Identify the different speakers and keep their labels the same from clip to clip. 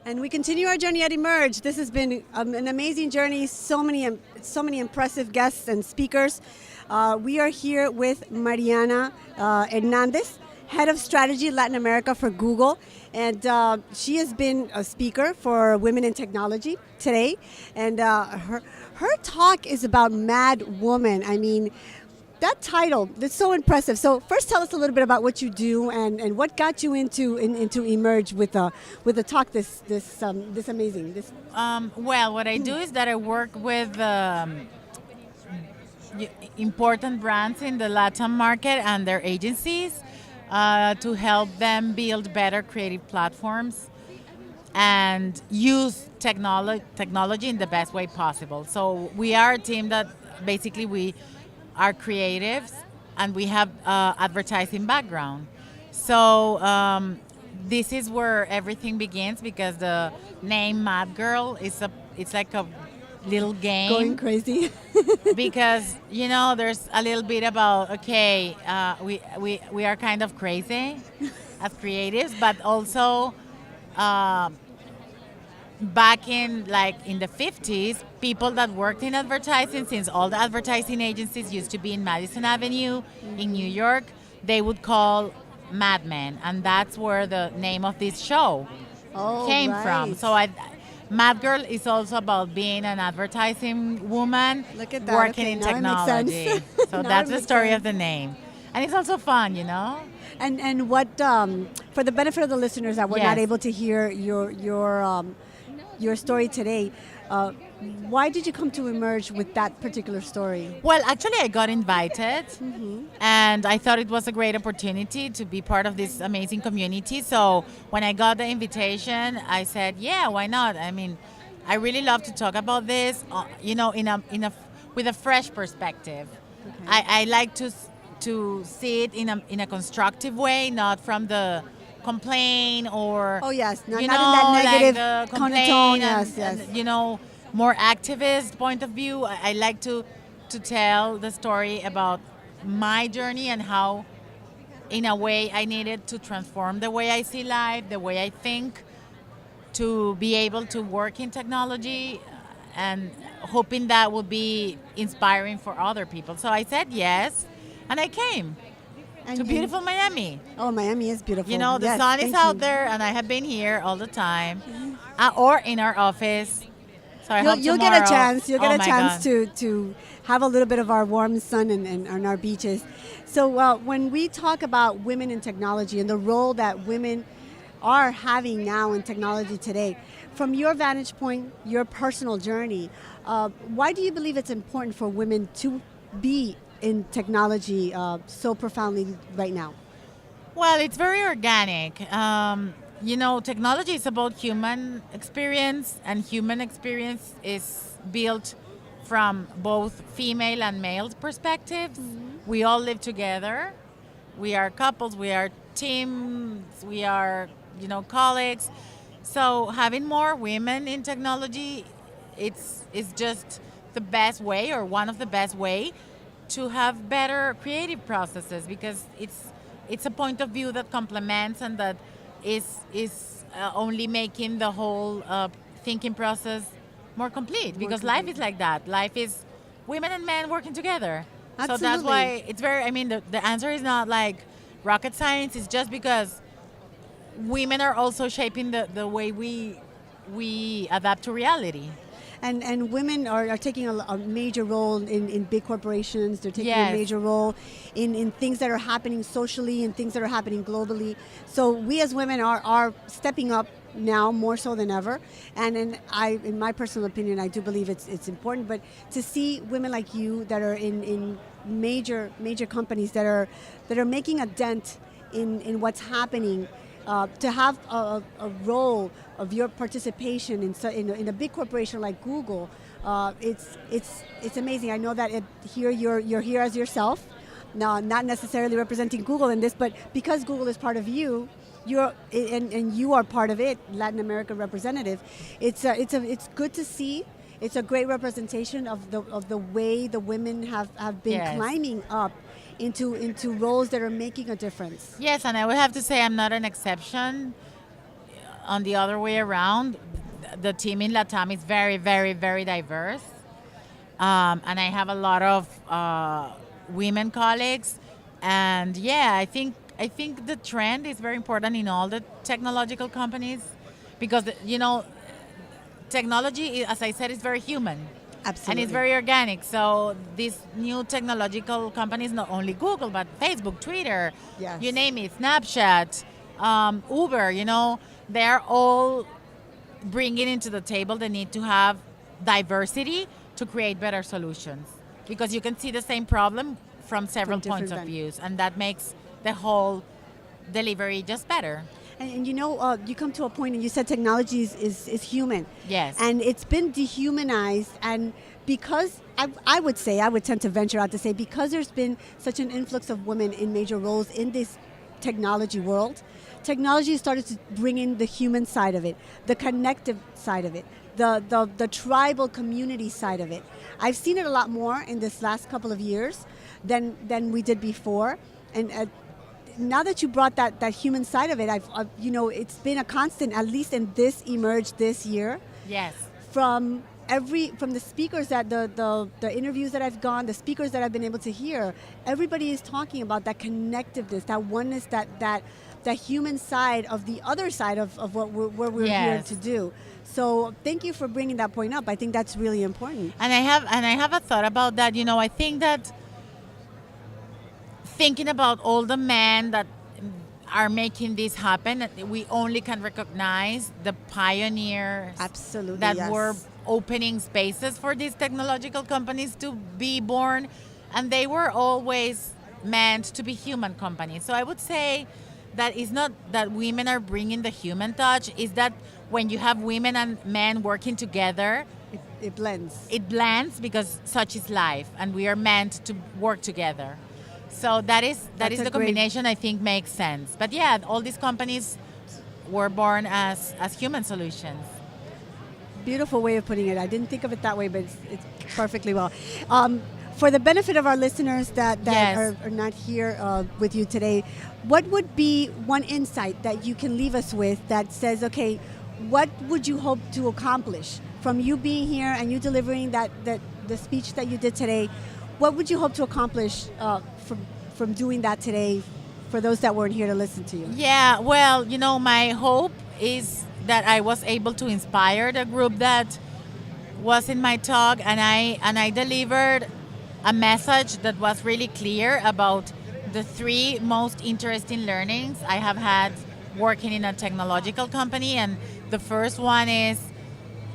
Speaker 1: And we continue our journey at Emerge. This has been an amazing journey. So many impressive guests and speakers. We are here with Mariana Hernandez, Head of Strategy Latin America for Google. And she has been a speaker for Women in Technology today. And her talk is about Mad Woman. I mean, that title, that's so impressive. So first tell us a little bit about what you do and what got you into Emerge with the talk this amazing.
Speaker 2: Well, what I do is that I work with important brands in the Latin market and their agencies to help them build better creative platforms and use technology in the best way possible. So we are a team that basically we are creatives and we have advertising background. So this is where everything begins because the name Mad Girl it's like a little game.
Speaker 1: Going crazy.
Speaker 2: Because there's a little bit about we are kind of crazy as creatives, but also back in the 50s, people that worked in advertising, since all the advertising agencies used to be in Madison Avenue in New York, they would call Mad Men, and that's where the name of this show came from. So Mad Girl is also about being an advertising woman.
Speaker 1: Look at that.
Speaker 2: Working in technology. So that's the story of the name. And it's also fun,
Speaker 1: And what, for the benefit of the listeners that were not able to hear your story today, why did you come to Emerge with that particular story?
Speaker 2: Well, actually, I got invited, and I thought it was a great opportunity to be part of this amazing community. So when I got the invitation, I said, "Yeah, why not?" I mean, I really love to talk about this, with a fresh perspective.
Speaker 1: Okay.
Speaker 2: I like to see it in a constructive way, not from the complain or
Speaker 1: not in
Speaker 2: know,
Speaker 1: that negative
Speaker 2: like the
Speaker 1: tone.
Speaker 2: Yes. And, more activist point of view. I like to tell the story about my journey and how, in a way, I needed to transform the way I see life, the way I think, to be able to work in technology, and hoping that would be inspiring for other people. So I said yes, and I came. To beautiful Miami.
Speaker 1: Oh, Miami is beautiful.
Speaker 2: The sun is out there, and I have been here all the time, or in our office. So I hope
Speaker 1: you'll
Speaker 2: tomorrow,
Speaker 1: get a chance. You'll get a chance
Speaker 2: God.
Speaker 1: to have a little bit of our warm sun and on our beaches. So when we talk about women in technology and the role that women are having now in technology today, from your vantage point, your personal journey, why do you believe it's important for women to be in technology so profoundly right now?
Speaker 2: Well, it's very organic. Technology is about human experience, and human experience is built from both female and male perspectives. We all live together. We are couples, we are teams, we are, colleagues. So having more women in technology, it's just the best way, or one of the best way, to have better creative processes, because it's a point of view that complements and that is only making the whole thinking process more complete. Because life is like that. Life is women and men working together.
Speaker 1: Absolutely.
Speaker 2: So that's why it's very. I mean, the answer is not like rocket science. It's just because women are also shaping the way we adapt to reality.
Speaker 1: And women are taking a major role in big corporations. They're taking a major role in things that are happening socially and things that are happening globally. So we as women are stepping up now more so than ever. And in my personal opinion, I do believe it's important. But to see women like you that are in major companies that are making a dent in what's happening, to have a role of your participation in a big corporation like Google, it's amazing. I know that here you're here as yourself, not necessarily representing Google in this, but because Google is part of you, and you are part of it, Latin American representative. It's good to see. It's a great representation of the way the women have been climbing up into roles that are making a difference.
Speaker 2: Yes, and I would have to say I'm not an exception. on the other way around, the team in Latam is very, very, very diverse. And I have a lot of women colleagues. And yeah, I think the trend is very important in all the technological companies because, technology, as I said, is very human.
Speaker 1: Absolutely.
Speaker 2: And it's very organic. So these new technological companies, not only Google, but Facebook, Twitter,
Speaker 1: Yes.
Speaker 2: you name it, Snapchat, Uber, they're all bringing into the table the need to have diversity to create better solutions. Because you can see the same problem from several points of views, and that makes the whole delivery just better.
Speaker 1: And you come to a point, and you said technology is human.
Speaker 2: Yes.
Speaker 1: And it's been dehumanized, and because I would tend to venture out to say, because there's been such an influx of women in major roles in this technology world, technology started to bring in the human side of it, the connective side of it, the tribal community side of it. I've seen it a lot more in this last couple of years than we did before, and now that you brought that human side of it, I've it's been a constant, at least in this Emerge this year.
Speaker 2: Yes.
Speaker 1: From the speakers that the interviews that I've gone, the speakers that I've been able to hear, everybody is talking about that connectiveness, that oneness, that human side of the other side of what we're here to do. So thank you for bringing that point up. I think that's really important.
Speaker 2: And I have a thought about that. I think that thinking about all the men that are making this happen, we only can recognize the pioneers.
Speaker 1: Absolutely,
Speaker 2: that
Speaker 1: yes.
Speaker 2: were opening spaces for these technological companies to be born, and they were always meant to be human companies. So I would say that it's not that women are bringing the human touch, is that when you have women and men working together,
Speaker 1: it blends.
Speaker 2: It blends because such is life, and we are meant to work together. So that is the combination I think makes sense. But yeah, all these companies were born as human solutions.
Speaker 1: Beautiful way of putting it. I didn't think of it that way, but it's perfectly well. For the benefit of our listeners that
Speaker 2: Yes.
Speaker 1: are not here with you today, what would be one insight that you can leave us with that says, okay, what would you hope to accomplish from you being here and you delivering the speech that you did today? What would you hope to accomplish from doing that today for those that weren't here to listen to you?
Speaker 2: Yeah, well, my hope is that I was able to inspire the group that was in my talk, and I delivered a message that was really clear about the three most interesting learnings I have had working in a technological company. And the first one is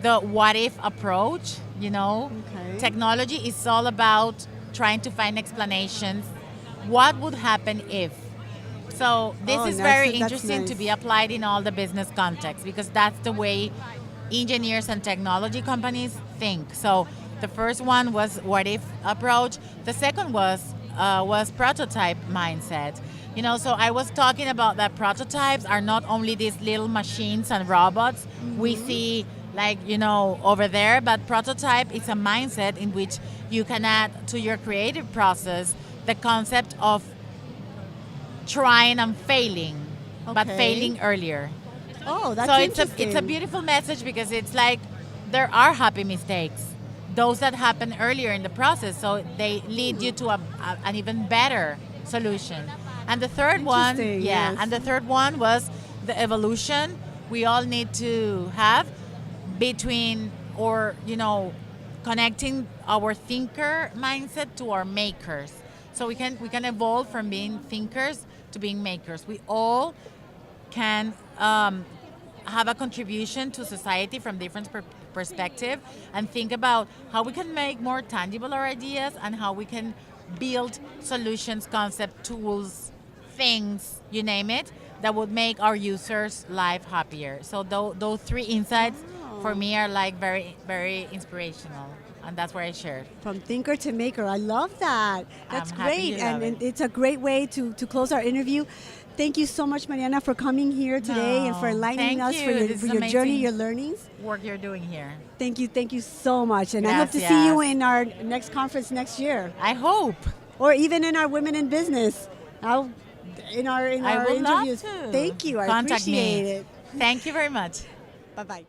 Speaker 2: the what if approach.
Speaker 1: Okay.
Speaker 2: Technology is all about trying to find explanations. What would happen if? So this is very interesting
Speaker 1: nice.
Speaker 2: to be applied in all the business contexts, because that's the way engineers and technology companies think. So the first one was what if approach. The second was prototype mindset. So I was talking about that prototypes are not only these little machines and robots we see over there, but prototype is a mindset in which you can add to your creative process the concept of trying and failing, but failing earlier.
Speaker 1: Oh, that's
Speaker 2: so
Speaker 1: interesting.
Speaker 2: it's a beautiful message, because it's like there are happy mistakes, those that happen earlier in the process, so they lead you to an even better solution. And the third one,
Speaker 1: yes.
Speaker 2: and the third one was the evolution we all need to have between, or connecting our thinker mindset to our makers. So we can evolve from being thinkers to being makers. We all can have a contribution to society from different perspective, and think about how we can make more tangible our ideas, and how we can build solutions, concept, tools, things, you name it, that would make our users' life happier. So those three insights for me are very, very inspirational. And that's where I shared.
Speaker 1: From thinker to maker. I love that. That's
Speaker 2: I'm happy
Speaker 1: great.
Speaker 2: you love
Speaker 1: And
Speaker 2: it.
Speaker 1: it's a great way to close our interview. Thank you so much, Mariana, for coming here today and for enlightening us
Speaker 2: thank
Speaker 1: for
Speaker 2: you. This is
Speaker 1: your journey,
Speaker 2: amazing
Speaker 1: your learnings.
Speaker 2: work you're doing here.
Speaker 1: Thank you so much. And I hope to see you in our next conference next year.
Speaker 2: I hope.
Speaker 1: Or even in our Women in Business. In our
Speaker 2: I would love
Speaker 1: interviews.
Speaker 2: to.
Speaker 1: Thank you. I
Speaker 2: Contact
Speaker 1: appreciate
Speaker 2: me.
Speaker 1: it.
Speaker 2: Thank you very much.
Speaker 1: Bye-bye.